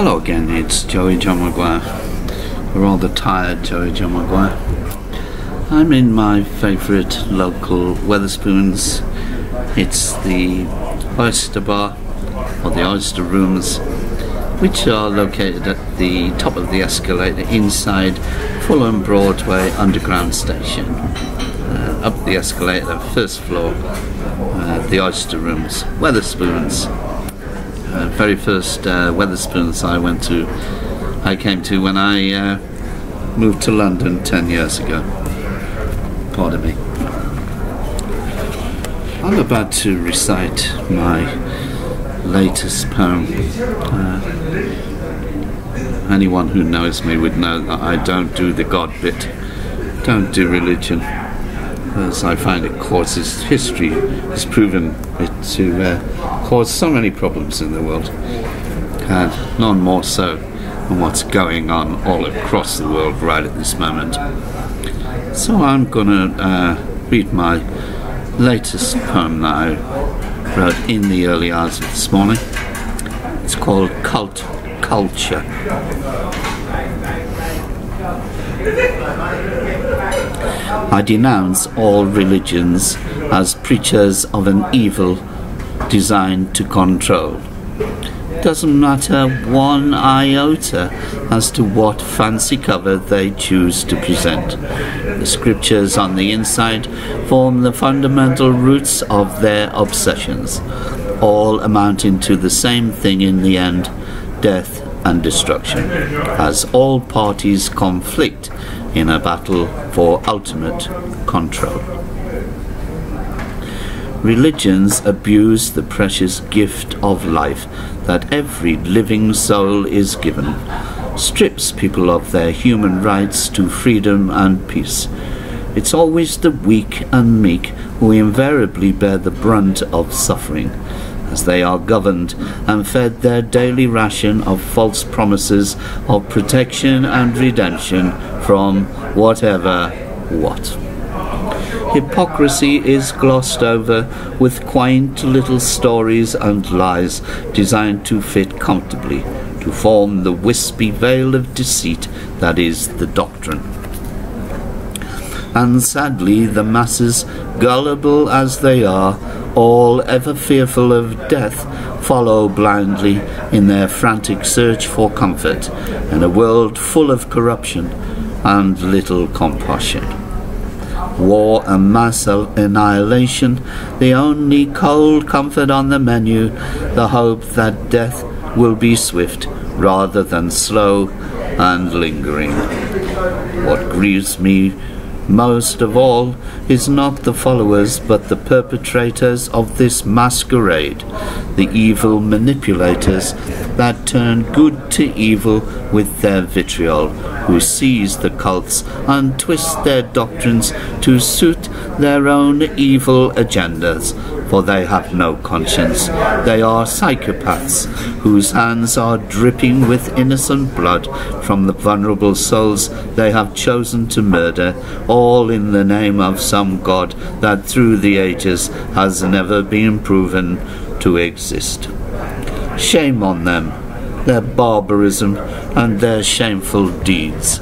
Hello again, it's Joey John Maguire. We're all the tired Joey John Maguire. I'm in my favourite local Wetherspoons. It's the Oyster Bar, or the Oyster Rooms, which are located at the top of the escalator inside Fulham Broadway Underground Station. Up the escalator, first floor, the Oyster Rooms, Wetherspoons. Very first Wetherspoons I came to when I moved to London 10 years ago. Pardon me. I'm about to recite my latest poem. Anyone who knows me would know that I don't do the God bit, don't do religion, as I find it causes, history has proven it to cause so many problems in the world, and none more so than what's going on all across the world right at this moment. So I'm gonna read my latest poem that I wrote in the early hours of this morning. It's called Cult Culture. I denounce all religions as preachers of an evil designed to control. Doesn't matter one iota as to what fancy cover they choose to present. The scriptures on the inside form the fundamental roots of their obsessions, all amounting to the same thing in the end: death and destruction, as all parties conflict in a battle for ultimate control. Religions abuse the precious gift of life that every living soul is given, strips people of their human rights to freedom and peace. It's always the weak and meek who invariably bear the brunt of suffering, as they are governed and fed their daily ration of false promises of protection and redemption from whatever what. Hypocrisy is glossed over with quaint little stories and lies designed to fit comfortably, to form the wispy veil of deceit that is the doctrine. And sadly, the masses, gullible as they are, all ever fearful of death, follow blindly in their frantic search for comfort in a world full of corruption and little compassion. War and mass annihilation, the only cold comfort on the menu, the hope that death will be swift rather than slow and lingering. What grieves me most of all is not the followers but the perpetrators of this masquerade, the evil manipulators that turn good to evil with their vitriol, who seize the cults and twist their doctrines to suit their own evil agendas, for they have no conscience. They are psychopaths whose hands are dripping with innocent blood from the vulnerable souls they have chosen to murder, all in the name of some god that through the ages has never been proven to exist. Shame on them, their barbarism and their shameful deeds.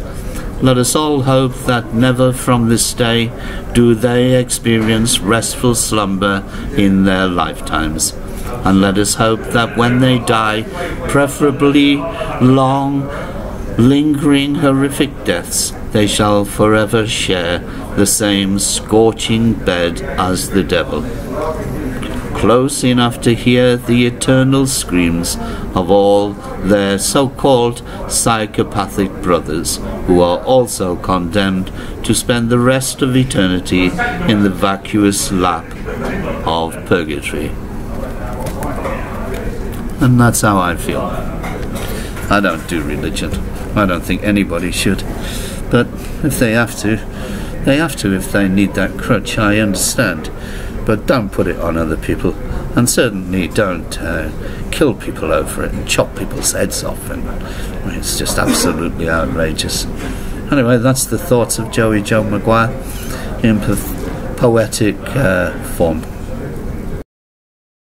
Let us all hope that never from this day do they experience restful slumber in their lifetimes. And let us hope that when they die, preferably long, lingering, horrific deaths, they shall forever share the same scorching bed as the devil, close enough to hear the eternal screams of all their so-called psychopathic brothers, who are also condemned to spend the rest of eternity in the vacuous lap of purgatory. And that's how I feel. I don't do religion. I don't think anybody should. But if they have to, they have to. If they need that crutch, I understand. But don't put it on other people, and certainly don't kill people over it and chop people's heads off. And it's just absolutely outrageous. Anyway, that's the thoughts of Joey John Maguire in poetic form.